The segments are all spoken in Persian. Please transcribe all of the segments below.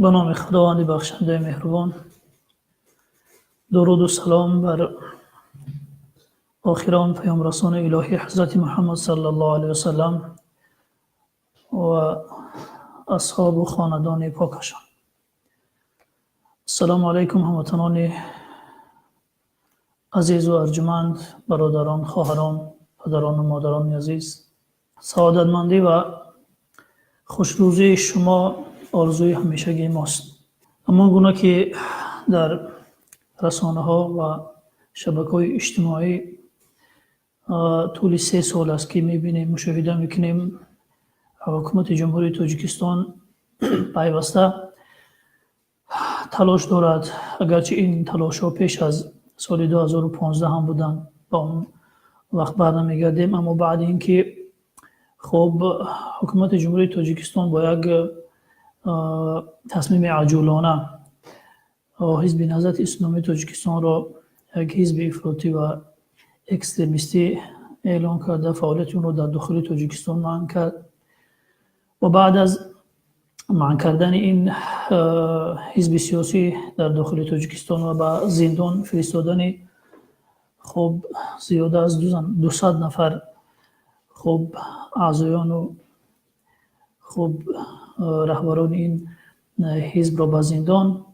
به نام خداوند بخشنده مهربان. درود و سلام بر آخران پیامرسان الهی حضرت محمد صلی الله علیه وسلم و اصحاب و خاندان پاکشان. السلام علیکم هموطنان عزیز و ارجمند، برادران، خواهران، پدران و مادران عزیز. سعادتمندی و خوشروزی شما آرزوی همیشگی ماست. اما گونه که در رسانه ها و شبکه‌های اجتماعی طول 3 سال است که می‌بینیم، مشاهده می‌کنیم حکومت جمهوری تاجیکستان پیوسته تلاش دارد، اگرچه این تلاش ها پیش از سال 2015 هم بودن، با اون وقت برنمیگردیم، اما بعد اینکه خب حکومت جمهوری تاجیکستان با یک تصمیم عجولانه حزب نهضت اسلامی تاجیکستان را یک حزب افراطی و اکستریمیستی اعلام کرده، فعالیت اون را در داخل تاجیکستان منع کرد و بعد از منع کردن این حزب سیاسی در داخل تاجیکستان و به زندان فرستادن خب زیاده از 200 نفر خب اعضایان و خب رهبران این حزب را به زندان،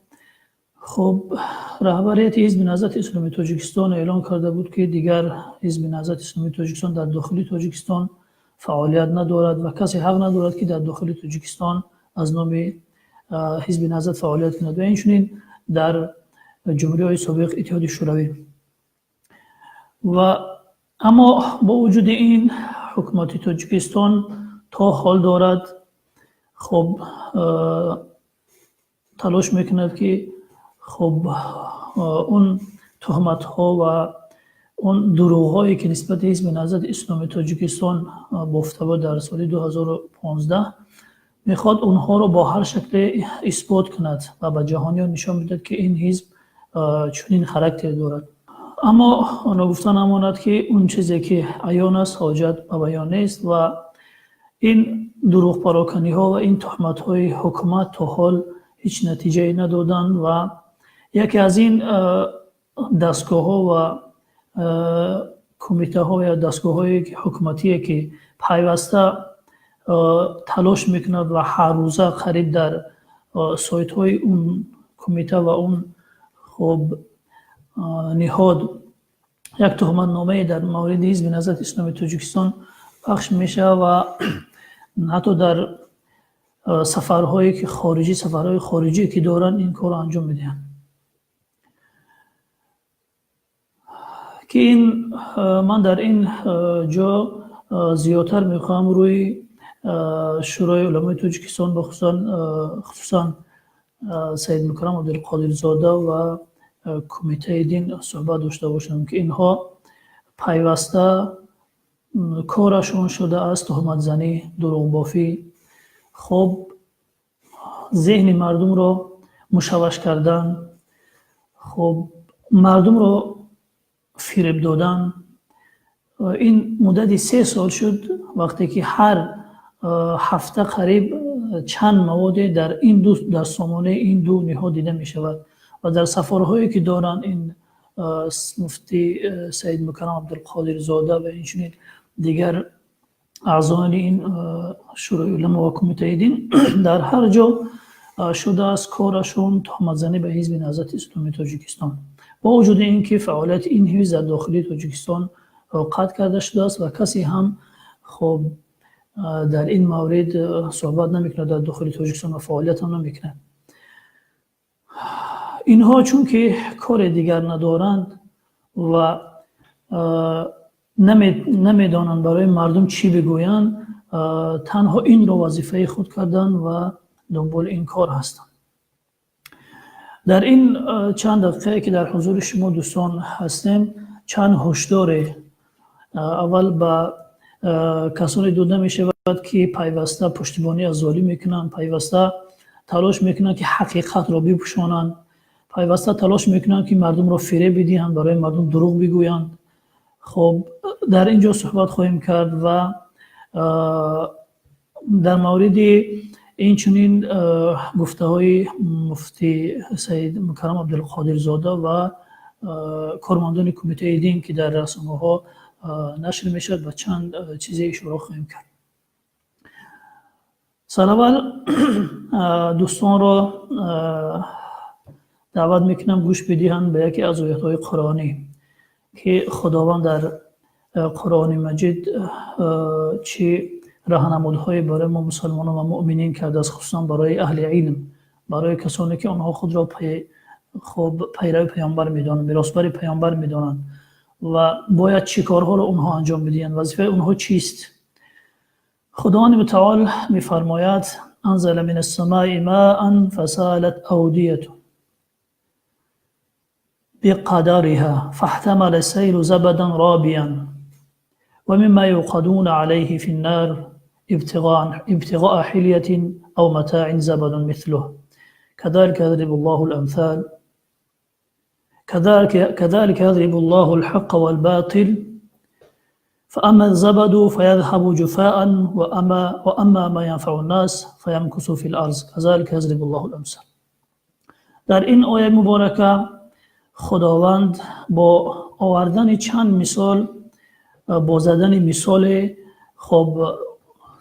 خب رهبریت حزب نهضت اسلامی تاجیکستان اعلام کرده بود که دیگر حزب نهضت اسلامی تاجیکستان در داخل تاجیکستان فعالیت ندارد و کسی حق ندارد که در داخل تاجیکستان از نام حزب نهضت فعالیت کند. و اینچنین در جمهوری‌های سابق اتحاد شوروی. و اما با وجود این حکومت تاجیکستان تا حال دارد خب تلاش میکند که خب اون تهمت ها و اون دروغ هایی که نسبت حزب نهضت اسلامی تاجیکستان بافته بود در سال 2015 میخواد اونها رو با هر شکل اثبات کند و به جهانیان نشان بدهد که این حزب چنین خاراکتر دارد. اما نگفتن امانت که اون چیزی که عیان است حاجت به بیان نیست و این دروغ پراکنی ها و این تهمت های حکومت تا حال هیچ نتیجه ندادن و یکی از این دستگاه ها و کمیته ها یا دستگاه های حکومتی که پیوسته تلاش میکند و هر روزه قریب در سایت های اون کمیته و اون خب نهاد یک تهمت نامه در مورد حزب نهضت اسلامی تاجیکستان پخش میشه و حتی در سفرهای که خارجی، سفرهای خارجی که دارن این کار انجام میدن که این من در این جا زیادتر میخوام روی شورای علمای تاجیکستان خصوصا سید مکرم عبدالقادر زاده و کمیته دین صحبت داشته باشم که اینها پیوسته کارشون شده است تهمت زنی، دروغ بافی، خب ذهن مردم رو مشوش کردن، خب مردم رو فریب دادن. این مدت 3 سال شد وقتی که هر هفته قریب چند مواد در این در سامانه این دو نهاد دیده می شود و در سفرهایی که دارن این مفتی سید مکرم عبدالقادر زاده و اینچنین دیگر اعضایان این شورای علما و کمیته دین در هر جا شده است کارشون تهمت زنی به حزب نهضت اسلامی تاجیکستان، با وجود اینکه فعالیت این حزب در داخل تاجیکستان قطع کرده شده است و کسی هم خب در این مورد صحبت نمیکنه در داخل تاجیکستان و فعالیت هم نمیکنه. اینها چون که کار دیگر ندارند و نمیدانند برای مردم چی بگویند، تنها این رو وظیفه خود کردن و دنبال این کار هستند. در این چند دقیقه که در حضور شما دوستان هستیم چند هشدار اول به کسانی داده می شود که پیوسته پشتیبانی از ظالم میکنند، پیوسته تلاش میکنند که حقیقت را بپوشانند، پیوسته تلاش میکنند که مردم را فریب بدهند، برای مردم دروغ بگویند. خب در اینجا صحبت خواهیم کرد و در مورد این چنین گفته های مفتی سید مکرم عبدالقادر زاده و کارمندان کمیته دین که در رسانه ها نشر میشد و چند چیزی اشاره خواهیم کرد. سال اول دوستان را دعوت میکنم گوش بدهند به یکی از آیات‌های قرآنی که خداوند در قرآن مجید چه راهنمودهای برای ما مسلمانان و مؤمنین کرده است، خصوصا برای اهل علم، برای کسانی که آنها خود را پیرو پیامبر میدانند، میراثبر پیامبر میدانند و باید چه کارها را اونها انجام بدهند، وظیفه اونها چیست. خداوند متعال میفرماید انزل من السماء ماء فسالت اودیه بقدرها فاحتمل السيل زبدا رابيا ومما يوقدون عليه في النار ابتغاء حلية أو متاع زبد مثله كذلك يضرب الله الأمثال كذلك يضرب الله الحق والباطل فأما الزبد فيذهب جفاء وأما ما ينفع الناس فيمكث في الأرض كذلك يضرب الله الأمثال. در این آیه مبارکه خداوند با آوردن چند مثال، با زدن مثال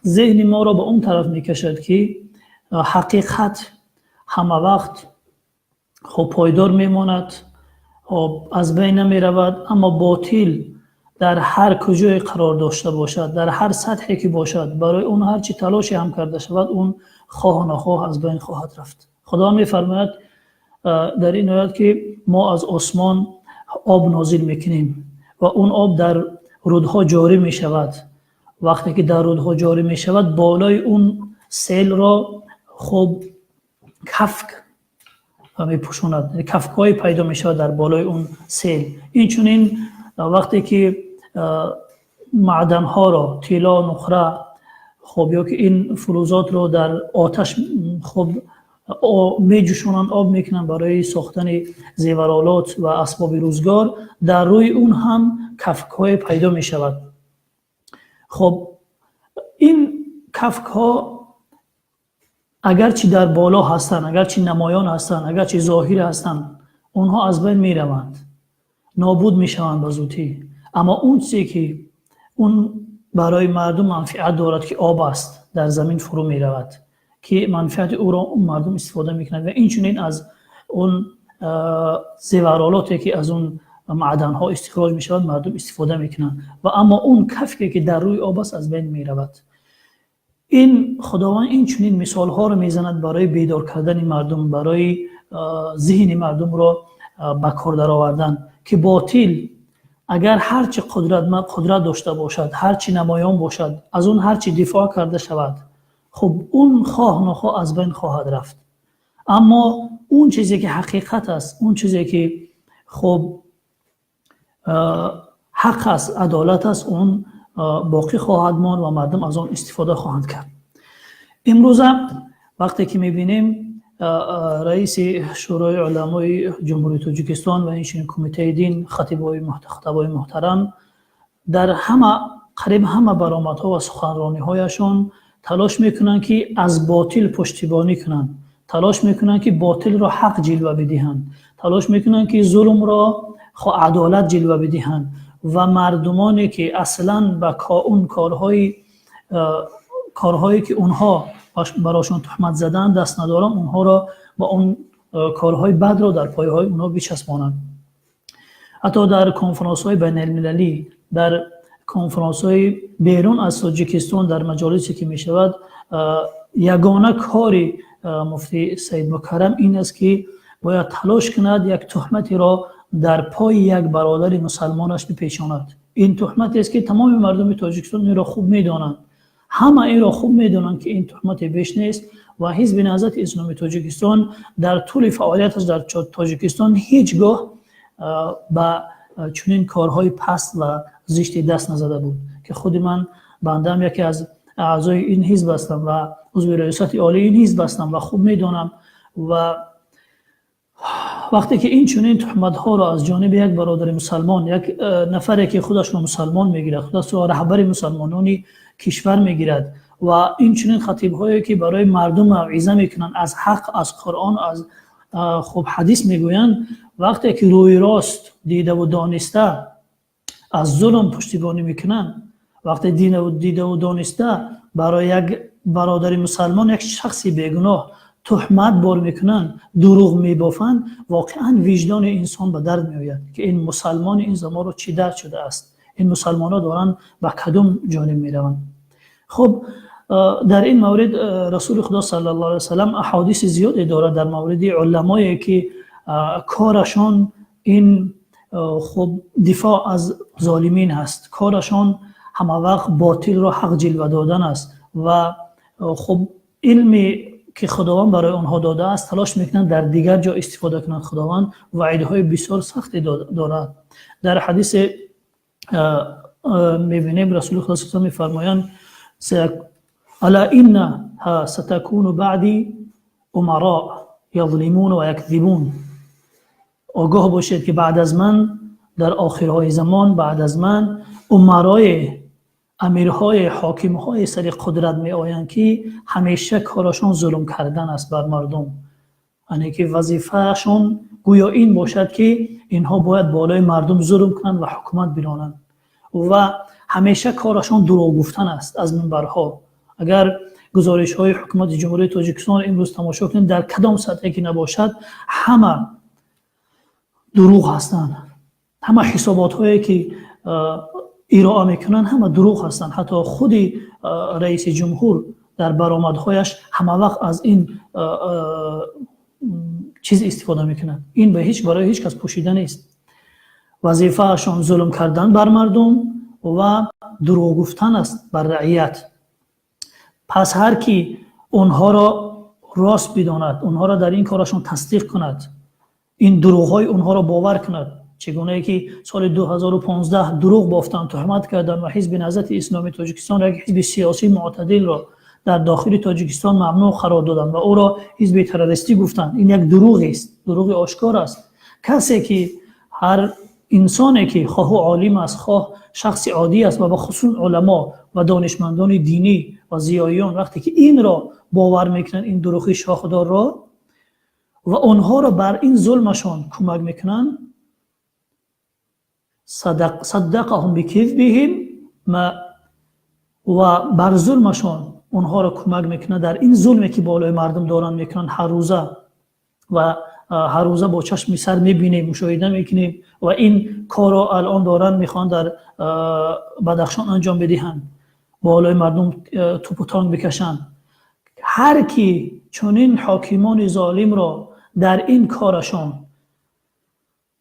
ذهن ما را به اون طرف میکشد که حقیقت همه وقت پایدار میماند، از بین نمی رود، اما باطل در هر کجای قرار داشته باشد، در هر سطحی که باشد، برای اون هر چی تلاشی هم کرده شود اون خواه نخواه از بین خواهد رفت. خدا میفرماید در این آیات که ما از آسمان آب نازل میکنیم و اون آب در رودها جاری می شود. وقتی که در رودها جاری می شود بالای اون سیل را کفک می پوشاند، کفک‌های پیدا می شود در بالای اون سیل. این چنین وقتی که معدن‌ها را، طلا، نقره یا که این فلزات را در آتش می جوشانند، آب میکنند برای ساختن زیورآلات و اسباب روزگار، در روی اون هم کفک‌های پیدا می شود. این کفک‌ها اگرچه در بالا هستند، اگرچه نمایان هستند، اگرچه ظاهر هستند، اونها از بین می روند، نابود می شوند به زودی. اما اون چیزی که اون برای مردم منفعت دارد که آب است، در زمین فرو می رود که منفعت او را مردم استفاده می کنند و این چنین از اون زیورالاتی که از اون معدن ها استخراج می شود مردم استفاده می کنند و اما اون کفکی که در روی آب است از بین می رود. این خداوند این چنین مثال ها رو می زند برای بیدار کردن مردم، برای ذهن مردم را به کار در آوردن که باطل اگر هرچی قدرت داشته باشد، هرچی نمایان باشد، از اون هرچی دفاع کرده شود، اون خواه نخواه از بین خواهد رفت. اما اون چیزی که حقیقت است، اون چیزی که حق است، عدالت است، اون باقی خواهد ماند و مردم از اون استفاده خواهند کرد. امروز وقتی که میبینیم رئیس شورای علمای جمهوری تاجیکستان و این کمیته دین، خطیبای محترم در قریب همه برآمدها و سخنرانی هایشان تلاش میکنن که از باطل پشتیبانی کنن، تلاش میکنن که باطل را حق جلوه بدهند، تلاش میکنن که ظلم را عدالت جلوه بدهند و مردمانی که اصلا به اون کارهایی که اونها براشون تهمت زدن دست ندارن، اونها را با اون کارهای بد را در پایه های اونها بچسبانند. حتی در کنفرانس های بین المللی، در کنفرانس های بیرون از تاجیکستان، در مجالسی که می شود، یگانه کاری مفتی سید مکرم این است که باید تلاش کند یک تهمتی را در پای یک برادر مسلمانش بپیچاند. این تهمتی است که تمام مردم تاجیکستان این را خوب میدانند، همه این را خوب میدانند که این تهمت بیش نیست و حزب نهضت اسلامی تاجیکستان در طول فعالیتش در تاجیکستان هیچگاه به چنین کارهای پست و زشتی دست نزده بود که خود من بنده یکی از اعضای این حزب هستم و عضو ریاست عالی این حزب هستم و خوب میدانم و وقتی که این چنین تهمت ها را از جانب یک برادر مسلمان، یک نفری که خودش را مسلمان میگیرد، خودش را رهبر مسلمانانی کشور میگیرد و این چنین خطیب هایی که برای مردم موعظه میکنن از حق، از قرآن، از خب حدیث میگویند وقتی که روی راست دیده و دانسته از ظلم پشتیبانی میکنن، وقتی دیده و دانسته برای یک برادر مسلمان، یک شخصی بیگناه تهمت بار میکنن، دروغ میبافن، واقعا وجدان انسان به درد میآید که این مسلمان این زمان رو چی درد شده است، این مسلمان ها دارن به کدوم جانب میروند. خب در این مورد رسول خدا صلی الله علیه وسلم احادیث زیادی داره در مورد علمایی که کارشان این خب دفاع از ظالمین هست، کارشان همه وقت باطل را حق جلوه دادن است و خب علمی که خداوند برای آنها داده است تلاش میکنند در دیگر جا استفاده کنند. خداوند وعیدهای بسیار سختی دارد. در حدیث میبینیم رسول خدا صلی الله علیه و میفرمایند الا انها ستكون بعدی امراء یظلمون و یکذبون، آگاه باشید که بعد از من در آخرهای زمان، بعد از من امرای، امیرهای، حاکمهای سر قدرت می آیند که همیشه کارشان ظلم کردن است بر مردم، یعنی که وظیفهشون گویا این باشد که اینها باید بالای مردم ظلم کنند و حکومت برانند و همیشه کارشان دروغ گفتن است از منبرها. اگر گزارش های حکومت جمهوری تاجیکستان امروز تماشا کنید در کدام سطحی که نباشد همه دروغ هستند، همه حسابات هایی که ارائه میکنن همه دروغ هستند. حتی خود رئیس جمهور در برآمدهایش همه وقت از این چیز استفاده میکنن. این به هیچ برای هیچ کس پوشیده نیست. وظیفهشان ظلم کردن بر مردم و دروغ گفتن است بر رعیت. پس هر کی اونها را راست بداند، اونها را در این کارشان تصدیق کند، این دروغ‌های اونها را باور کند، چگونه که سال 2015 دروغ بافتن، تهمت کردن و حزب نهضت اسلامی تاجیکستان، یک حزب سیاسی معتدل را در داخل تاجیکستان ممنوع قرار دادن و او را حزب تروریستی گفتند. این یک دروغ است، دروغ آشکار است. کسی که هر انسانی که خواه عالم است، خواه شخص عادی است و به خصوص علما و دانشمندان دینی و ضیاییان، وقتی که این را باور میکنن، این دروغی شاخدار را، و آنها را بر این ظلمشان کمک میکنن، صدقهم بکذبهم، و بر ظلمشان اونها را کمک میکنه در این ظلمی که بالای مردم دارن میکنن هر روزه و هر روزه با چشم سر میبینیم، مشاهده میکنیم و این کار را الان دارن میخوان در بدخشان انجام بدهن، بالای مردم توپ و تانک بکشن. هر کی چنین حاکمان ظالم را در این کارشان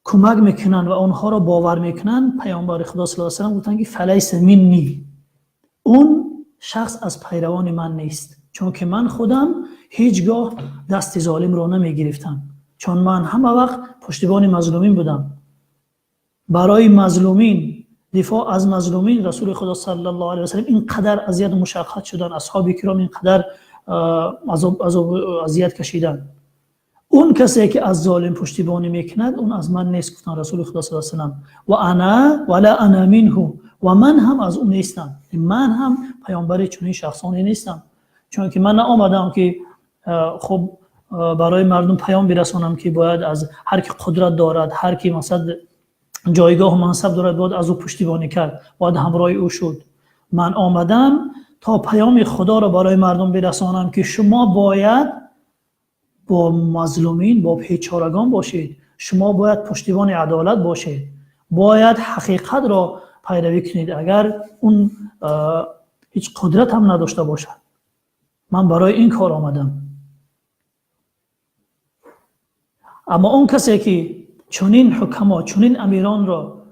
کمک میکنن و اونها را باور میکنن، پیامبر خدا صلی الله علیه و سلم گفتن که فلیس منی، اون شخص از پیروان من نیست، چون که من خودم هیچگاه دست ظالم را نمیگرفتم، چون من همه وقت پشتیبان مظلومین بودم. برای مظلومین، دفاع از مظلومین رسول خدا صلی الله علیه و سلم اینقدر اذیت و مشقت شدن، اصحاب کرام اینقدر اذیت کشیدن. اون کسی که از ظالم پشتیبانی میکند اون از من نیست، گفتن رسول خدا صلی الله علیه و سلم، و انا ولا انا منه، و من هم از اون نیستم، من هم پیامبر چنین شخصانی نیستم، چون که من آمدم که خب برای مردم پیام برسانم که باید از هر کی قدرت دارد، هر کی مثلا جایگاه و منصب دارد باید از او پشتیبانی کرد، باید همراه او شد. من آمدم تا پیام خدا را برای مردم برسانم که شما باید با مظلومین، با بیچارگان باشید، شما باید پشتیبان عدالت باشید، باید حقیقت را پیروی کنید اگر اون هیچ قدرت هم نداشته باشد. من برای این کار آمدم. اما اون کسی که چنین حکما، چنین امیران را،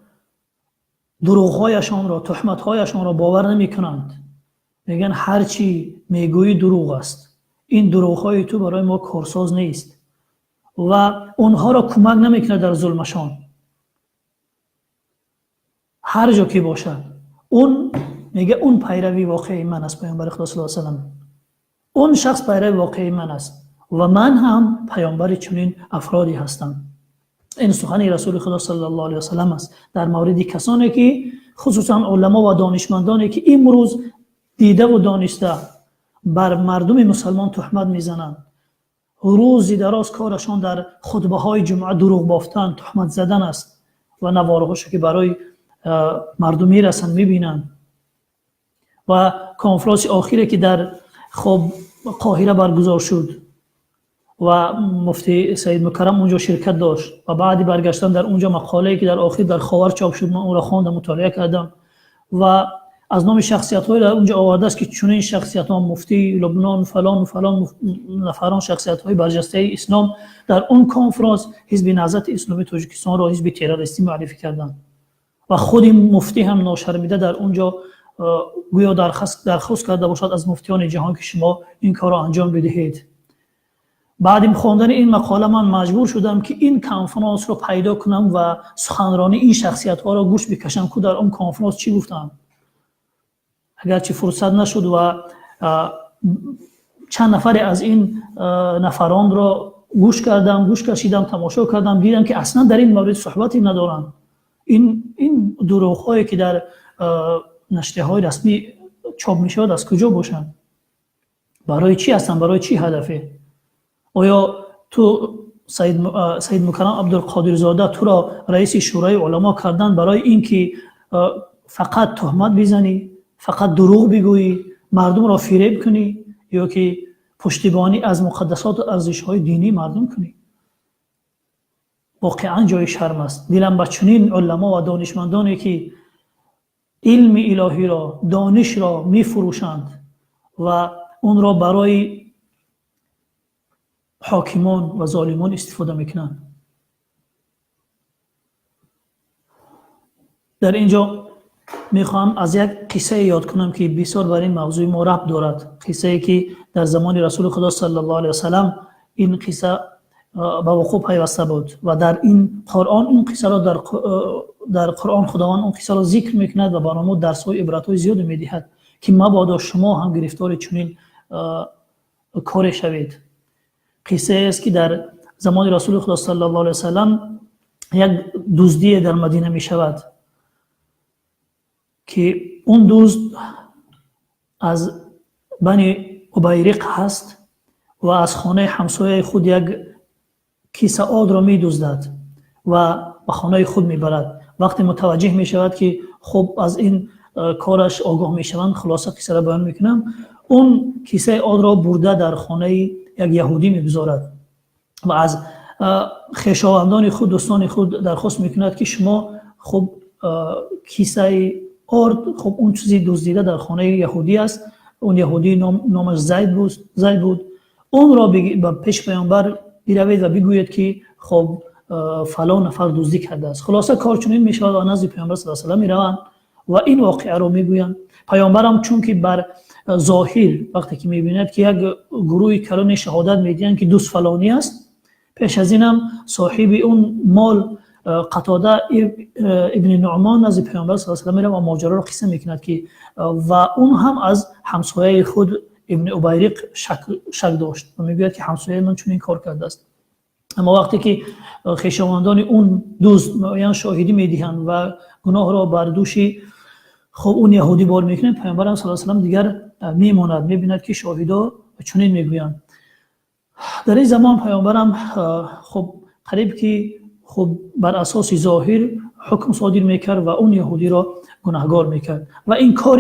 دروغ‌هایشان را، تهمت‌هایشان را باور نمی‌کنند، میگن هر چی میگویی دروغ است، این دروغ‌های تو برای ما کارساز نیست و اونها را کمک نمی‌کنه در ظلمشان. هر جا که باشد اون میگه اون پیروی واقعی من است، پیامبر خدا صلی الله علیه و سلم، اون شخص پیروی واقعی من است و من هم پیامبر چنین افرادی هستم. این سخن رسول خدا صلی الله علیه و سلم است در مورد کسانی که خصوصا علما و دانشمندانی که امروز دیده و دانسته بر مردم مسلمان تهمت میزنند. روزی دراز کارشان در خطبه های جمعه دروغ بافتن، تهمت زدن است و نوارهاشو که برای مردم میرسن میبینن. و کنفرانس آخری که در قاهره برگزار شد و مفتی سید مکرم اونجا شرکت داشت و بعدی برگشتن در اونجا مقاله‌ای که در آخر در خاور چاپ شد، من اون را خواندم، مطالعه کردم و از نام شخصیت‌های در اونجا آورده است که چنین شخصیت‌ها مفتی لبنان فلان و فلان نفران شخصیت‌های برجسته اسلام در اون کنفرانس حزب نهضت اسلامی تاجیکستان را حزب تروریستی معرفی کردند و خود مفتی هم ناشرمیده در اونجا گویا درخواست کرده باشد از مفتیان جهان که شما این کار را انجام بدهید. بعد خواندن این مقاله من مجبور شدم که این کنفرانس رو پیدا کنم و سخنرانی این شخصیت‌ها را گوش بکشم که در اون کنفرانس چی گفتن. اگرچه فرصت نشد و چند نفر از این نفران را گوش کشیدم، تماشا کردم، دیدم که اصلا در این مورد صحبتی ندارن. این دروغ‌هایی که در نشریه‌های رسمی چاپ می‌شود از کجا باشن؟ برای چی هستن؟ برای چی هدفه؟ آیا تو سید مکرم عبدالقادر زاده تو را رئیس شورای علما کردن برای اینکه فقط تهمت بزنی، فقط دروغ بگویی، مردم را فریب کنی، یا که پشتیبانی از مقدسات و ارزش‌های دینی مردم کنی؟ واقعا جای شرم است. دلم با چنین علما و دانشمندانی که علم الهی را، دانش را می‌فروشند و اون را برای حاکمان و ظالمان استفاده میکنند. در اینجا میخوام از یک قصه یاد کنم که بسیار بر این موضوع ما ربط دارد. قصه که در زمان رسول خدا صلی الله علیه وسلم این قصه به وقوع پیوسته بود و در این قرآن اون قصه را در قرآن خداوند اون قصه را ذکر میکند و برای ما درس‌های عبرت‌های زیاد میدهد که مبادا شما هم گرفتار چنین کار شوید. قصه است که در زمان رسول خدا صلی الله علیه وسلم یک دزدی در مدینه می شود که اون دزد از بنی ابیرق هست و از خانه همسایه خود یک کیسه آرد را می دزدد و به خانه خود می برد. وقتی متوجه می شود که خب از این کارش آگاه می شوند، خلاصه قصه را بیان می کنم، اون کیسه آرد را برده در خانه یک یهودی میگذارد و از خویشاوندان خود، دوستان خود درخواست میکند که شما خب کیسه آرد، خب اون چیزی دزدیده در خانه یهودی است. اون یهودی نامش زید بود. اون را به پیش پیامبر بروید و بگوید که خب فلان نفر دزدی کرده است. خلاصه کار چنین میشود و نزد پیامبر صلی الله علیه و آله میروند و این واقعه را میگویند. پیامبرم چون که بر ظاهر وقتی که میبیند که یک گروه کلان شهادت میدین که دوست فلانی است، پیش از اینم صاحب اون مال قتاده ابن نعمان نزد پیامبر صلی الله علیه و آله و ماجرا را قصه میکند که و اون هم از همسایه خود ابن ابیرق شک داشت و میگوید که همسایه من چون این کار کرده است. اما وقتی که خویشاوندان اون دوست معین شاهدی میدهند و گناه را بر دوش خب اون یهودی بار میکنه، پیامبر صلی الله علیه و آله دیگر میماند، میبیند که شاهدا چنین میگویند. در این زمان پیامبرم خب قریب که خب بر اساس ظاهر حکم صادر میکرد و اون یهودی را گناهگار میکرد و این کار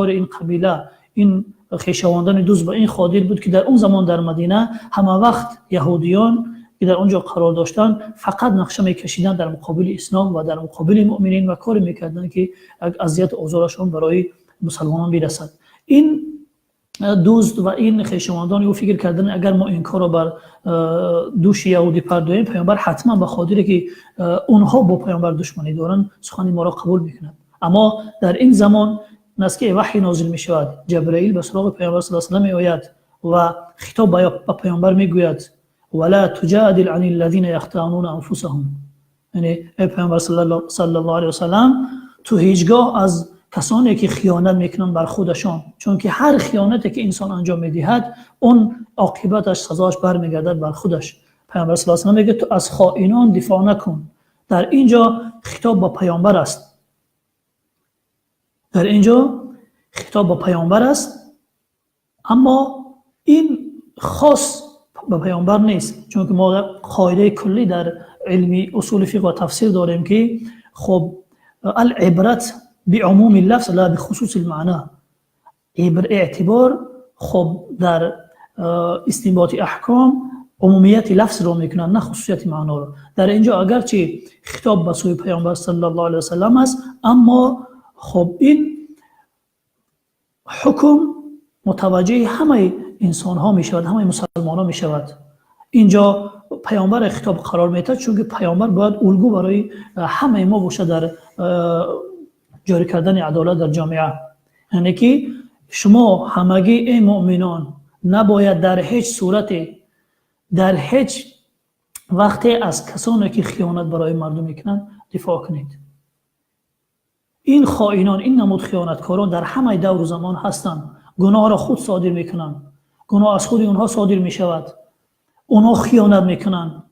این قبیله، این خویشاوندان دوست با این خاطر بود که در اون زمان در مدینه همه وقت یهودیان که در اونجا قرار داشتن فقط نقشه میکشیدن در مقابل اسلام و در مقابل مؤمنین و کار میکردن که اذیت و آزارشون برای مسلمانان برسد. این دوست و این خویشاوندان او فکر کردن اگر ما این کار را بر دوش یهودی پردازیم، پیامبر حتما به خاطر که اونها با پیامبر دشمنی دارن سخن ما را قبول میکنند. اما در این زمان نزدیک وحی نازل می شود، جبرائیل به سراغ پیامبر صلی الله علیه و آله می آید و خطاب به پیامبر می گوید ولا تجادل عن الذين يختانون انفسهم، یعنی ای پیامبر صلی الله علیه و سلم تو هیچگاه از کسانی که خیانت میکنن بر خودشان، چون که هر خیانتی که انسان انجام میدهد اون عاقبتش سزاش برمیگردد بر خودش. پیامبر صلی الله علیه و سلم میگه تو از خائنان دفاع نکن. در اینجا خطاب با پیامبر است. اما این خاص به پیامبر نیست، چون که ما قاعده کلی در علم اصول فقه و تفسیر داریم که خب العبرت بعموم اللفظ لا بخصوص المعنى. اعتبار خب در استنباط احکام عمومیت لفظ رو میکنن نه خصوصیت معنا رو. در اینجا اگرچه خطاب به سوی پیامبر صلی الله علیه وسلم است، اما خب این حکم متوجه همه انسان ها می شود، همه مسلمان ها می شود. اینجا پیامبر خطاب قرار میده، چون که پیامبر باید الگو برای همه ما باشه در جاری کردن عدالت در جامعه. یعنی که شما همگی ای مؤمنان نباید در هیچ صورت، در هیچ وقتی از کسانی که خیانت برای مردم میکنند دفاع کنید. این خائنان، این نمود خیانتکاران در همه دور و زمان هستند. گناه را خود صادر میکنند، گناه از خود اونها صادر میشود. اونها خیانت میکنند،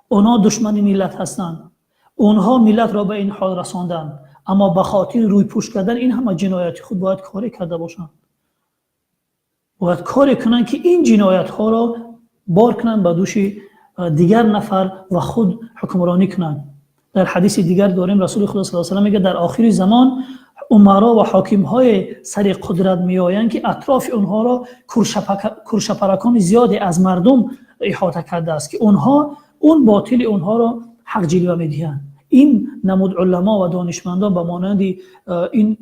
اونها دشمن ملت هستند، اونها ملت را به این حال رساندند، اما به خاطر روی پوش کردن این همه جنایت خود باید کاری کرده باشند. باید کاری کنند که این جنایت ها را بار کنند به دوش دیگر نفر و خود حکمرانی کنند. در حدیث دیگر داریم رسول خدا صلی الله علیه و آله میگه در آخر زمان امرا و حاکم های سر قدرت میآیند که اطراف اونها را کرشپرکان زیادی از مردم احاطه کرده است که اونها اون باطل اونها را حق جلوه میدهند. این نمود علما و دانشمندان به مانند این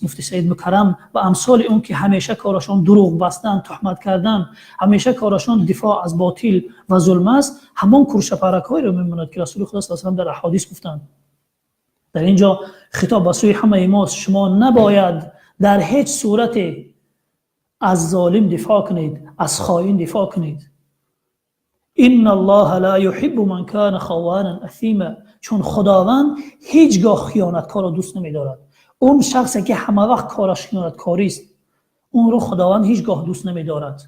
مفتی سید مکرم و امثال اون که همیشه کارشان دروغ بستن، تهمت کردن، همیشه کارشان دفاع از باطل و ظلم است، همان کرشپرکایی را میموند که رسول خدا صلی الله علیه و آله در احادیث گفتند. در اینجا خطاب به سوی همه ماست، شما نباید در هیچ صورت از ظالم دفاع کنید، از خائن دفاع کنید. ان الله لا يحب من كان خوانا اثیما، چون خداوند هیچگاه خیانتکار را دوست نمی‌دارد. اون شخصی که همه وقت کارش خیانتکاری است، اون رو خداوند هیچگاه دوست نمی‌دارد.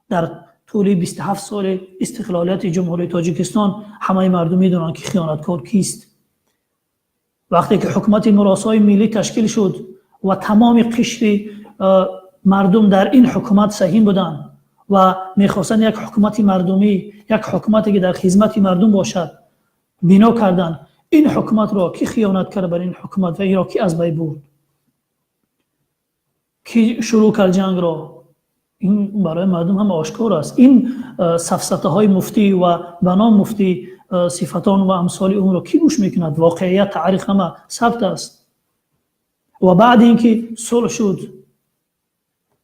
در طول 27 سال استقلالیت جمهوری تاجیکستان همه مردم می‌دونن که خیانتکار کیست. وقتی که حکومت مراسای ملی تشکیل شد و تمام قشر مردم در این حکومت سهیم بودند و می‌خواستند یک حکومت مردمی، یک حکومتی که در خدمت مردم باشد بنا کردند. این حکومت را کی خیانت کرد بر این حکومت و این را کی از بین برد؟ کی شروع کرد جنگ را؟ این برای مردم هم آشکار است. این سفسطه های مفتی و بنام مفتی صفتان و امثال اون را کی گوش میکند؟ واقعیت تاریخ هم ثبت است. و بعد اینکه صلح شد،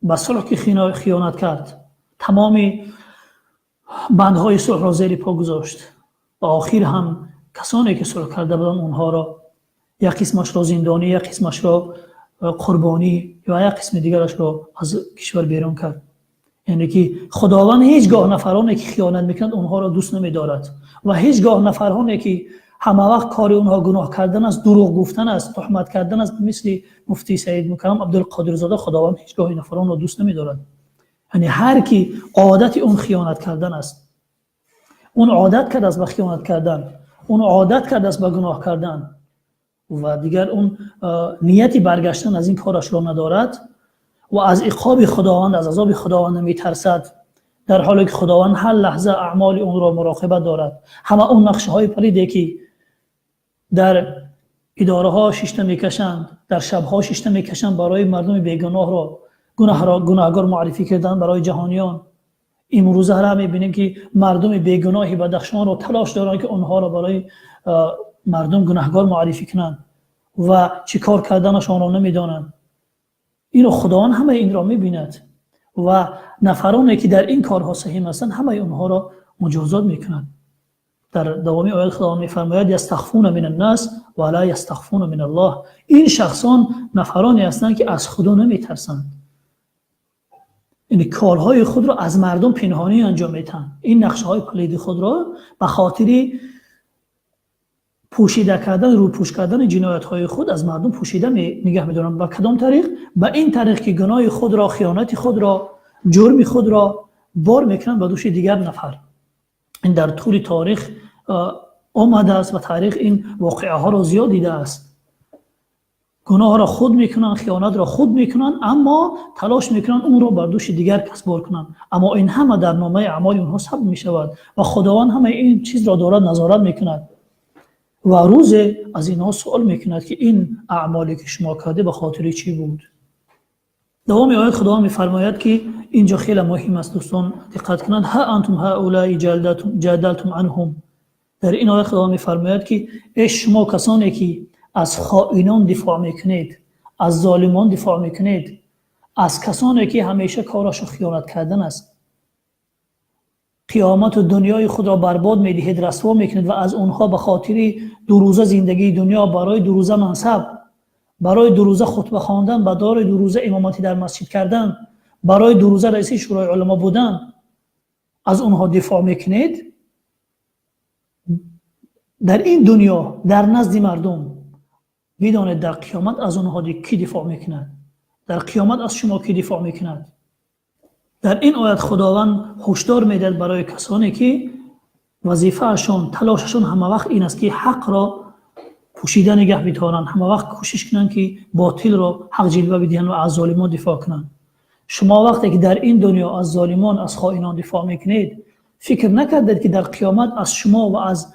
با صلح که خیانت کرد، تمام بندهای صلح را زیر پا گذاشت و آخر هم کسانی که صلح کرده بودند اونها را یک قسمش را زندانی، یک قسمش را قربانی و یک قسم دیگرش را از کشور بیرون کرد. یعنی که خداوند هیچگاه نفرانی که خیانت میکنند اونها را دوست نمیدارد و هیچگاه نفرانی که همه وقت کار اونها گناه کردن است، دروغ گفتن است، تهمت کردن است، مثل مفتی سید مکرم عبدالقادر زاده، خداوند هیچگاه نفران را دوست نمیدارد. یعنی هر کی عادت اون خیانت کردن است، اون عادت کرده است به خیانت کردن، اون عادت کرده است به گناه کردن و دیگر اون نیتی برگشتن از این کارش را ندارد و از عقاب خداوند، از عذاب خداوند میترسد، در حالی که خداوند هر لحظه اعمال اون را مراقبت دارد. همه اون نقشه های پلیدی که در اداره ها شیشته میکشند، در شب ها شیشته میکشند برای مردم بیگناه را گناهگار معرفی کردن برای جهانیان، امروز هم میبینیم که مردم بیگناهی بدخشان را تلاش دارند که اونها را برای مردم گناهگار معرفی کنند و چی کار کردنشان را نمیدانند. اینو خداوند همه این را میبیند و نفرانی که در این کارها سهیم هستند همه اونها را مجازات میکنند. در دوامی آیات خداوند میفرماید یستخفون من الناس ولا یستخفون من الله. این شخصان نفرانی هستند که از خدا نمیترسند، این کارهای خود را از مردم پنهانی انجام میدن. این نقشه های پلید خود را به خاطر پوشیده کردن، روپوش کردن جنایت های خود از مردم پوشیده نگه میدارن. با کدام طریق؟ با این طریق که گناه خود را، خیانت خود را، جرم خود را بار میکنن به دوش دیگر نفر. این در طول تاریخ آمده است و تاریخ این واقعه ها را زیاد دیده است. گناه را خود میکنن، خیانت را خود میکنن، اما تلاش میکنن اون را بر دوش دیگر کسب کنن. اما این همه در نامه اعمال اونها ثبت میشود و خداوند همه این چیز را دارد نظارت میکند و روز از اینها سوال میکند که این اعمالی که شما کرده به خاطر چی بود. دوام آیه خداوند میفرماید که اینجا خیلی مهم است دوستان دقت کنند. ها انتم هؤلاء جادلتم عنهم. در این آیه خداوند میفرماید که ای شما کسانی که از خائنان دفاع میکنید، از ظالمان دفاع میکنید، از کسانی که همیشه کارش خیانت کردن است، قیامت و دنیای خود را برباد میدهید، رسوا میکنید و از اونها به خاطر دو روزه زندگی دنیا، برای دو روزه منصب، برای دو روزه خطبه خواندن، برای دو روزه امامتی در مسجد کردن، برای دو روزه رئیس شورای علما بودن، از اونها دفاع میکنید، در این دنیا در نزد مردم بدانید در قیامت از اونها کی دفاع میکند؟ در قیامت از شما کی دفاع میکند؟ در این آیت خداوند هشدار میدهد برای کسانی که وظیفه‌شون، تلاششون همه وقت این است که حق را پوشیده نگه می‌دارن، همه وقت کوشش کنن که باطل را حق جلوه بدهند و از ظالمان دفاع کنند. شما وقتی که در این دنیا از ظالمان، از خائنان دفاع میکنید، فکر نکردید که در قیامت از شما و از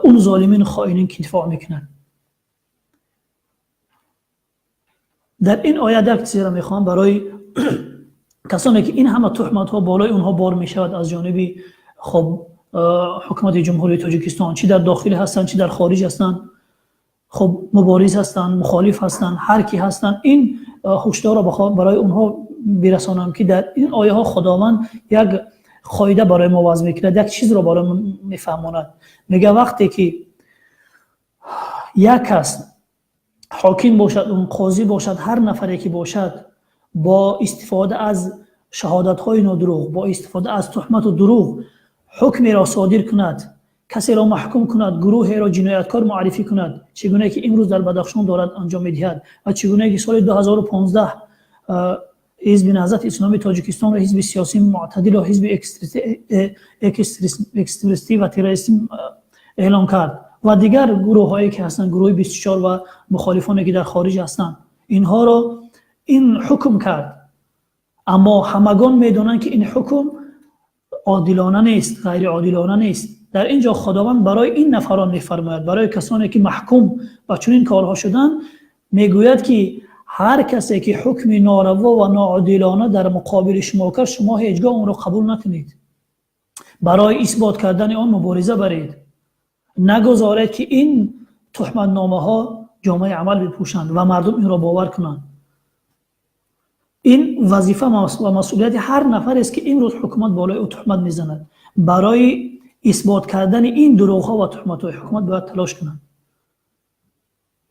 اون ظالمین خائنین که دفاع میکنند. در این آیه یک چیزی را میخوام برای کسانی که این همه تهمت ها بالای اونها بار میشود از جانب خب حکومت جمهوری تاجیکستان، چی در داخل هستند چی در خارج هستند، خب مبارز هستند، مخالف هستند، هر کی هستند، این هشدار را برای اونها برسانم که در این آیه ها خداوند یک قاعده برای ما وضع میکند، یک چیز را برای ما میفهماند. میگه وقتی که یک کس حاکم باشد، اون قاضی باشد، هر نفری که باشد، با استفاده از شهادت های نادروغ، با استفاده از تهمت و دروغ حکمی را صادر کند، کسی را محکوم کند، گروهی را جنایتکار معرفی کند، چگونه که امروز در بدخشان دارد انجام میدهد و چگونه که سال 2015 حزب نهضت اسلامی تاجیکستان را حزب سیاسی معتدل و حزب اکستریستی و تروریستی اعلام کرد و دیگر گروه هایی که هستند، گروه 24 و مخالفانی که در خارج هستند، اینها را این حکم کرد. اما همگان میدونند که این حکم عادلانه نیست، غیر عادلانه نیست. در اینجا خداوند برای این نفران میفرماید، برای کسانی که محکوم و چنین کارها شدن، میگوید که هر کسی که حکم ناروا و ناعادلانه در مقابل شما کرد، شما هیچگاه اون را قبول نکنید، برای اثبات کردن آن مبارزه برید، نگذارید که این تهمت نامه ها جامعه عمل بپوشند و مردم این را باور کنند. این وظیفه و مسئولیت هر نفر است که امروز حکومت بالای او تهمت میزند، برای اثبات کردن این دروغ ها و تهمت های حکومت باید تلاش کنند.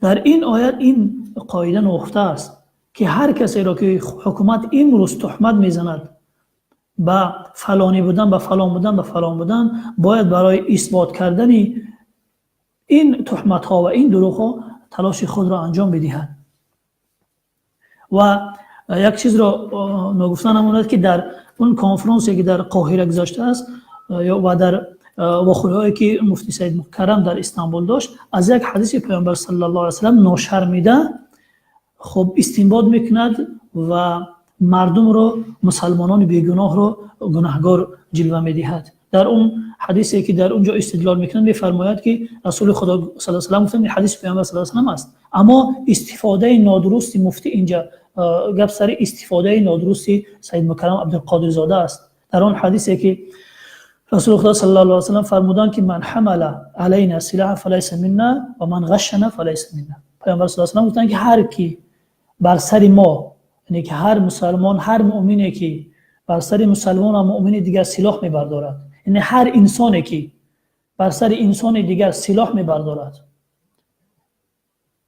در این آیت این قاعده نهفته است که هر کسی را که حکومت امروز تهمت میزند با فلانی بودن، با فلان بودن، با فلان بودن، باید برای اثبات کردن این تهمت ها و این دروغ ها تلاش خود را انجام بدهد. و یک چیز را نگفتن هموند که در اون کنفرانسی که در قاهره گذاشته است و در واخوری‌هایی که مفتی سید مکرم در استانبول داشت، از یک حدیث پیامبر صلی الله علیه و سلم ناشرمیده خب استنباط میکند و مردم رو، مسلمانان بیگناه رو گناهگار جلوه میدهد. در اون حدیثی که در اونجا استدلال میکنند میفرماید که رسول خدا صلی الله علیه و سلم گفتند حدیث پیامبر صلی الله علیه و سلم است، اما استفاده نادرست مفتی اینجا گپ سر استفاده نادرست سید مکرم عبدالقادر زاده است. در اون حدیثی که رسول خدا صلی الله علیه و سلم فرمودند که من حمل علینا سلاح فلیس منا و من غشنا فلیس منا. پیامبر صلی الله علیه و سلم گفتند که هر کی بر سر ما، یعنی که هر مسلمان، هر مؤمنی که بر سر مسلمان و مؤمن دیگر سلاح میبردارد، یعنی هر انسانی که بر سر انسان دیگر سلاح میبردارد،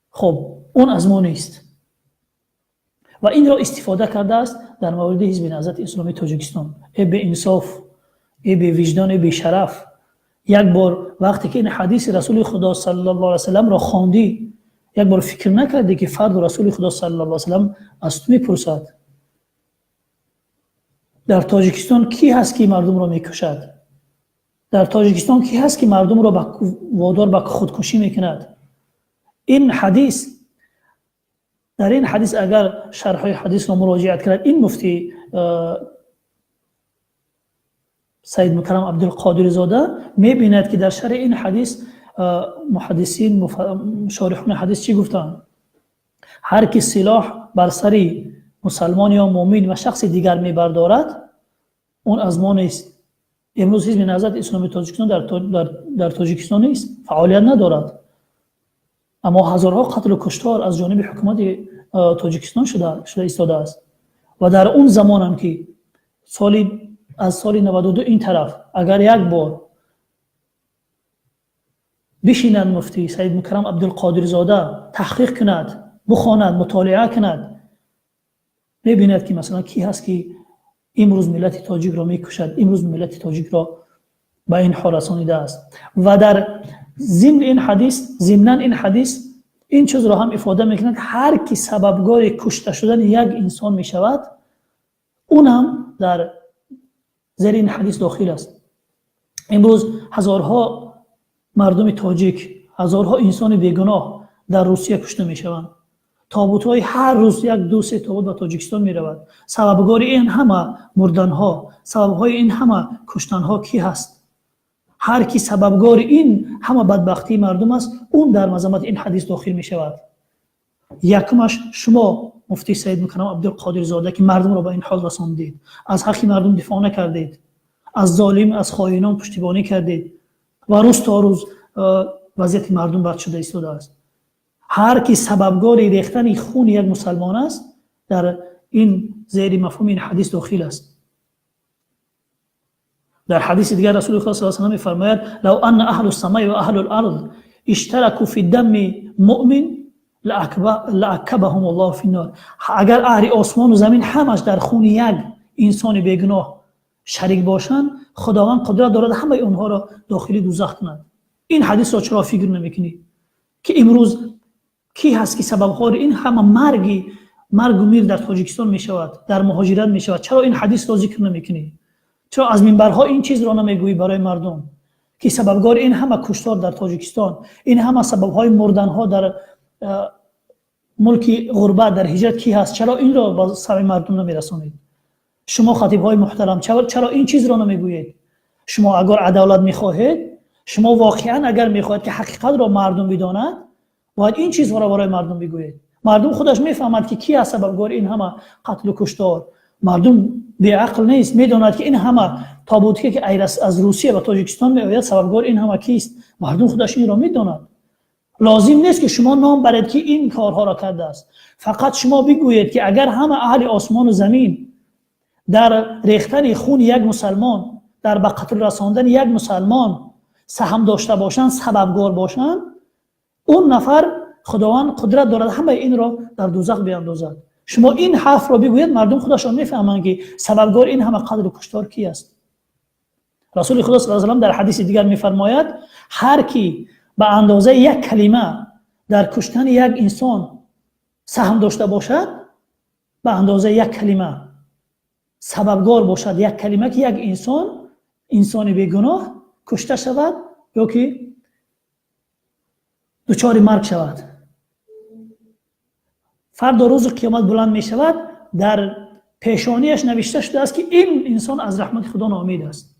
خب اون از ما نیست. و این را استفاده کرده است در مورد حزب نهضت اسلامی تاجیکستان. ای به انصاف، ای به وجدان، ای به شرف، یک بار وقتی که این حدیث رسول خدا صلی الله علیه و سلم را خواندی، یک بار فکر نکردی که فرد رسول خدا صلی الله علیه و سلم از تو میپرسد در تاجیکستان کی هست که مردم را میکشد؟ در تاجیکستان کی هست که مردم را وادار به خودکشی میکند؟ این حدیث در این حدیث اگر شرح حدیث رو مراجعت کرد این مفتی سید مکرم عبدالقادر زاده میبیند که در شرح این حدیث محدثین شارحون حدیث چی گفتن؟ هر کی سلاح بر سر مسلمان یا مؤمن و شخص دیگر میبردارد اون از ما نیست. امروز حزب نهضت اسلامی تاجیکستان در تاجیکستان نیست، فعالیت ندارد، اما هزارها قتل و کشتار از جانب حکومت تاجیکستان شده ایستاده است. و در اون زمان هم که از سال 92 این طرف اگر یک بار بشیند مفتی سید مکرم عبدالقادر زاده تحقیق کند، بخواند، مطالعه کند، میبیند که مثلا کی هست که امروز ملت تاجیک را میکشد، امروز ملت تاجیک را به این حال رسانیده است. و در ضمن این حدیث این چیز را هم افاده میکند هر کی سببگار کشته شدن یک انسان میشود اون هم در زیر این حدیث داخل است. امروز هزارها مردم تاجیک، هزارها انسان بیگناه در روسیه کشته میشوند. تابوت‌های هر روز یک دو سه تابوت به تاجیکستان میرود. سببگار این همه مردن‌ها، سبب‌های این همه کشتن‌ها کی هست؟ هر کی سببگار این همه بدبختی مردم است اون در مذمت این حدیث داخل میشود. یکمش شما مفتی سید مکرم عبدالقادر زاده که مردم را به این حال رساندید، از حق مردم دفاع نکردید، از ظالم از خائنان پشتیبانی کردید و روز تا روز وضعیت مردم بد شده ایستاده است. هر کی سببگار ریختن خون یک مسلمان است در این زیر مفهوم این حدیث داخل است. در حدیث دیگر رسول الله صلی الله علیه و آله می‌فرماید لو ان اهل السماء و اهل الارض اشتركوا في دم مؤمن لعکبهم الله فی النار. اگر اهل آسمان و زمین همش در خون یک انسان بیگناه شریک باشند خداوند قدرت دارد همه اونها را داخل دوزخ کند. این حدیث را چرا فکر نمی‌کنی که امروز کی هست که سبب‌های این همه مرگ و میر در تاجیکستان میشود، در مهاجرت میشود؟ چرا این حدیث را ذکر نمی‌کنی؟ چرا از منبرها این چیز را نمیگویی برای مردم که سببگار این همه کشتار در تاجیکستان، این همه سبب‌های مردن‌ها در ملک غربت در هجرت کی هست؟ چرا این را با سر مردم نمیرسانید؟ شما خطیب‌های محترم چرا این چیز را نمیگویید؟ شما اگر عدالت میخواهید، شما واقعا اگر میخواهید که حقیقت را مردم بداند باید این چیزها را برای مردم بگویید. مردم خودش میفهمد که کی است سببگار این همه قتل و کشتار. مردم بی عقل نیست، میداند که این همه تابوتی که از روسیه و تاجیکستان میآید سببگار این همه کیست. مردم خودش این را میداند. لازم نیست که شما نام برید که این کارها را کرده است. فقط شما بگویید که اگر همه اهل آسمان و زمین در ریختن خون یک مسلمان، در به قتل رساندن یک مسلمان سهم داشته باشند، سببگار باشند، اون نفر خداوند قدرت دارد همه این را در دوزخ بیاندازد. شما این حرف را بگویید مردم خودشان میفهمند که سببگار این همه قتل و کشتار کی است. رسول خدا صلی الله علیه و آله در حدیث دیگر میفرماید هر کی به اندازه یک کلمه در کشتن یک انسان سهم داشته باشد، به اندازه یک کلمه سببگار باشد، یک کلمه که یک انسان بیگناه کشته شود یا که دچار مرگ شود، فردا روز قیامت بلند می شود در پیشانیش نوشته شده است که این انسان از رحمت خدا ناامید است.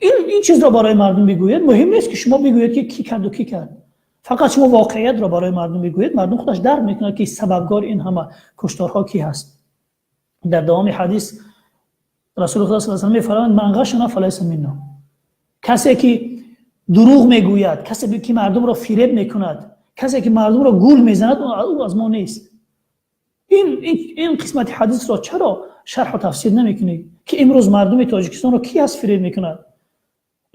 این چیز را برای مردم بگوید. مهم نیست که شما بگویید که کی کرد و کی کرد، فقط شما واقعیت را برای مردم بگویید. مردم خودش درک میکنه که سببگار این همه کشتارها کی هست. در دوام حدیث رسول الله صلی الله علیه و آله میفرماید من غشنا فلیس منا. کسی که دروغ میگوید، کسی که مردم را فریب میکند، کسی که مردم را گول میزند او از ما نیست. این قسمت حدیث را چرا شرح و تفسیر نمیکنی که امروز مردم تاجیکستان را کی از فریب میکند؟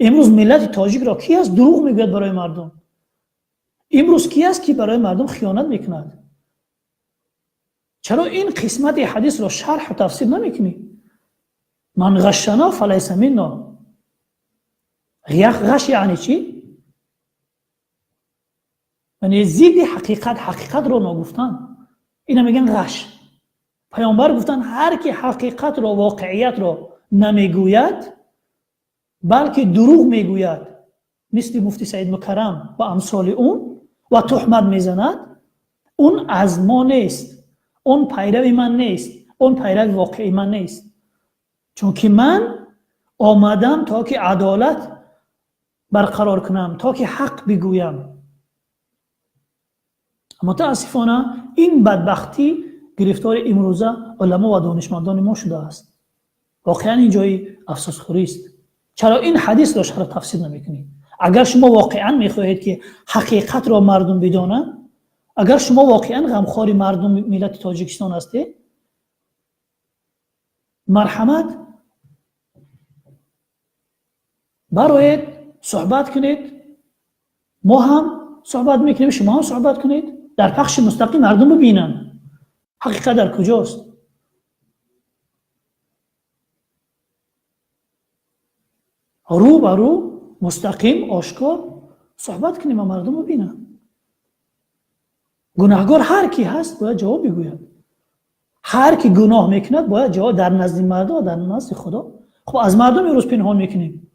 امروز ملت تاجیک را کی از دروغ میگوید برای مردم؟ امروز کی است که برای مردم خیانت میکند؟ چرا این قسمت حدیث را شرح و تفسیر نمیکنی؟ من غشنا فلیس منا. غش یعنی چی؟ یعنی ضد حقیقت را نگفتن. اینا میگن غش. پیامبر گفتن هر کی حقیقت را، واقعیت را نمیگوید بلکه دروغ میگوید، مثل مفتی سید مکرم و امثال اون، و تهمت میزند، اون از ما نیست، اون پیرو من نیست، اون پیرو واقعی من نیست. چون که من آمدم تا که عدالت برقرار کنم، تا که حق بگویم. متاسفانه این بدبختی گرفتار امروزه علما و دانشمندان ما شده است. واقعا این جای افسوس خوری است. چرا این حدیث را شرح تفسیر نمیکنید؟ اگر شما واقعا میخواهید که حقیقت را مردم بدانند، اگر شما واقعا غمخوار مردم ملت تاجیکستان هستید، مرحمت برایت صحبت کنید، ما هم صحبت میکنیم، شما هم صحبت کنید، در پخش مستقیم مردم ببینن حقیقت در کجاست. رو به رو مستقیم آشکار صحبت کنیم و مردم ببینن. گناهگار هر کی هست باید جواب بگوید. هر کی گناه میکند باید جواب در نزد مردم و در نزد خدا. خب از مردم امروز پنهان میکنیم،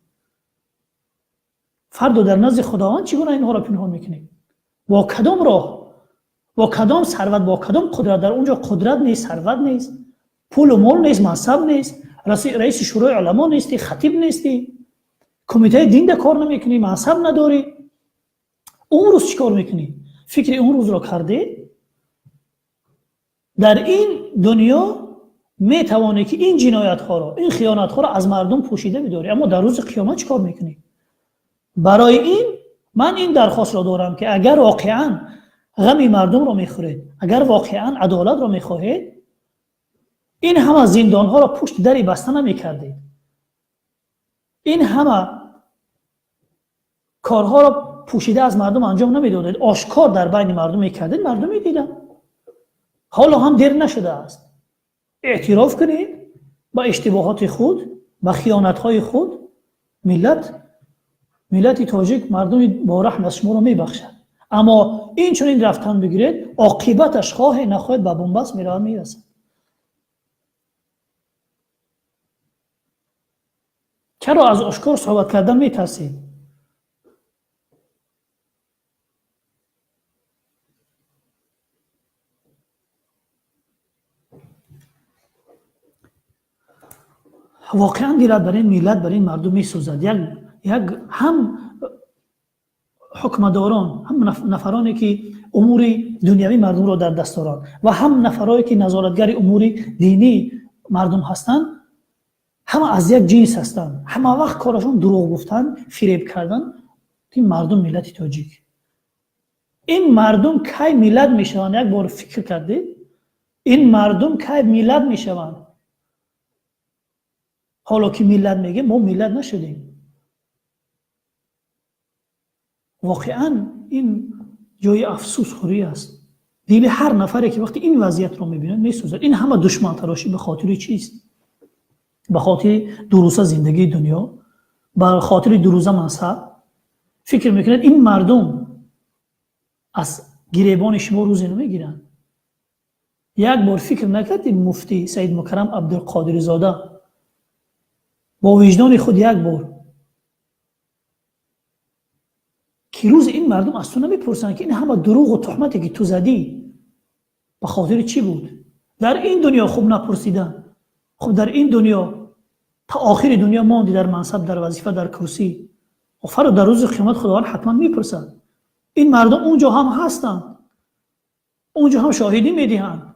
فردا در نزد خداوند چگونه اینها را پنهان میکنیم؟ با کدام راه، با کدام ثروت، با کدام قدرت؟ در اونجا قدرت نیست، ثروت نیست، پول و مال نیست، منصب نیست، رئیس شورای علما نیستی، خطیب نیستی، کمیته دین ده کار نمیکنی، منصب نداری. اون روز چی کار میکنی؟ فکر اون روز را کرده؟ در این دنیا میتوانی که این جنایت ها را، این خیانت ها را از مردم پوشیده بداری، اما در روز قیامت چی کار میکنی؟ برای این من این درخواست را دارم که اگر واقعا غم مردم را میخورید، اگر واقعا عدالت را میخواهید، این همه زندان ها را پشت دری بسته نمیکردید، این همه کارها را پوشیده از مردم انجام نمیدادید، آشکار در بین مردم میکردید، مردم میدیدن. حالا هم دیر نشده است. اعتراف کنید با اشتباهات خود، با خیانت های خود. ملت تاجیک مردم با رحم از شما را میبخشد، اما این چون این رفتن بگیرید، عاقبتش خواه نخواهد به بنبست میرسد. چرا از آشکار صحبت کردن میترسید؟ واقعا دلت برای ملت، برای مردم میسوزد. یک هم حکمداران، هم نفرانی که امور دنیوی مردم را در دست دارند و هم نفرایی که نظارتگر امور دینی مردم هستند، همه از یک جنس هستند. همه وقت کارشون دروغ گفتن، فریب کردن این مردم ملت تاجیک. این مردم کی ملت میشوند؟ یک بار فکر کردید؟ این مردم کی ملت میشوند؟ حالا که ملت میگه ما ملت نشدیم. واقعا این جای افسوس خوری است. دل هر نفری که وقتی این وضعیت رو میبینه میسوزد. این همه دشمن تراشی به خاطر چیست؟ به خاطر دروسه زندگی دنیا، به خاطر دروسه منصب. فکر میکنید این مردم از گریبان شما روزی نمیگیرن؟ یک بار فکر نکردید مفتی سید مکرم عبدالقادر زاده با وجدان خود یک بار که روز این مردم از تو نمیپرسن که این همه دروغ و تهمتی که تو زدی به خاطر چی بود؟ در این دنیا خوب نپرسیدن. خب در این دنیا تا آخر دنیا ماندی در منصب، در وظیفه، در کرسی، و فردا در روز قیامت خداوند حتما میپرسد. این مردم اونجا هم هستند، اونجا هم شاهدی میدهند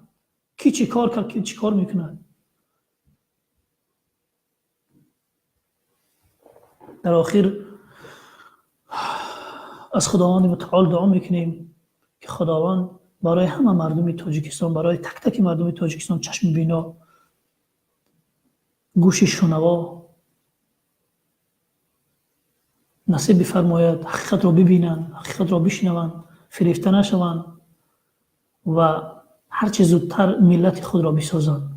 کی چی کار کرد، کی چی کار میکنند. در آخر از خداوند متعال دعا میکنیم که خداوند برای همه مردم تاجیکستان، برای تک تک مردم تاجیکستان چشم بینا، گوش شنوا نصیب بفرماید، حقیقت را ببینند، حقیقت را بشنوند، فریفته نشوند و هرچه زودتر ملت خود را بسازند،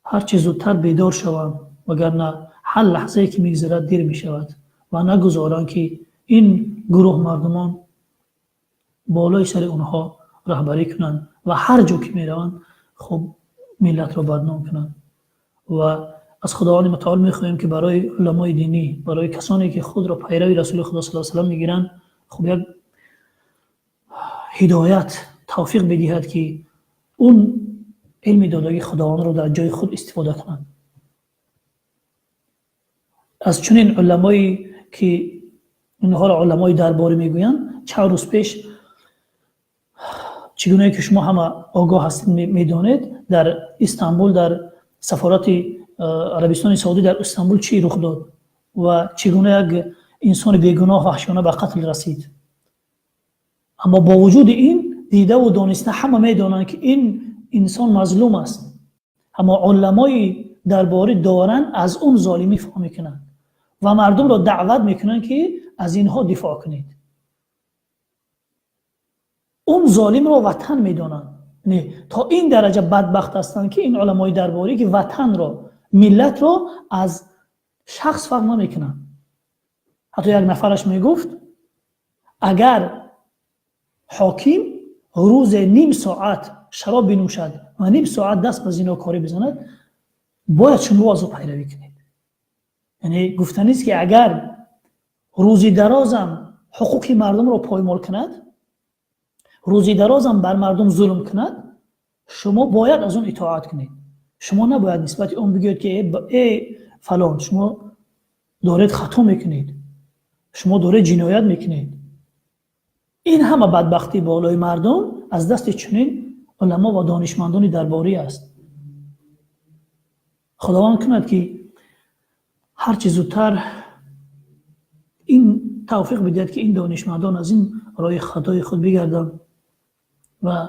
هرچه زودتر بیدار شوند، وگرنه هر لحظه که میگذرد دیر میشود و نگذارند که این گروه مردمان بالای سر اونها رهبری کنند و هر جا که میروند خب ملت را بدنام کنند. و از خداوند متعال میخواهیم که برای علمای دینی، برای کسانی که خود را پیروی رسول خدا صلی الله علیه و سلم میگیرند، خب یک هدایت توفیق بدهد که اون علم دادگی خداوند رو در جای خود استفاده کنند. از چنین علمایی که اینها را علمای درباری میگویند، چند روز پیش چگونه که شما همه آگاه هستید میدانید، در استانبول در سفارت عربستان سعودی در استانبول چی رخ داد و چگونه یک انسان بیگناه وحشیانه به قتل رسید. اما با وجود این دیده و دانسته همه میدانند که این انسان مظلوم است، اما علمای درباری دارن از اون ظالمی فهم میکنند و مردم را دعوت میکنند که از اینها دفاع کنید. اون ظالم را وطن میدانند. نه تا این درجه بدبخت هستند که این علمای درباری که وطن را، ملت را از شخص فرق نمیکنند. حتی یک نفرش میگفت اگر حاکم روز نیم ساعت شراب بنوشد و نیم ساعت دست به زناکاری بزند، باید شما از او پیروی کنید. یعنی گفتن است که اگر روزی درازم حقوق مردم را پایمال کند، روزی درازم بر مردم ظلم کند، شما باید از اون اطاعت کنید. شما نباید نسبت اون بگید که ای فلان شما دارید خطا میکنید، شما دارید جنایت میکنید. این همه بدبختی بالای مردم از دست چنین علما و دانشمندان درباری است. خداوند کند که هر چه زودتر این توفیق بدهد که این دانشمندان از این راه خطای خود بگردند و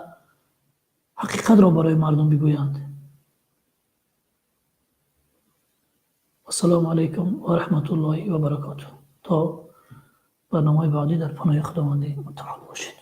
حقیقت را برای مردم بگویند. السلام علیکم و رحمت الله و برکاته. تا برنامه بعدی در پناه خداوند متعال باشید.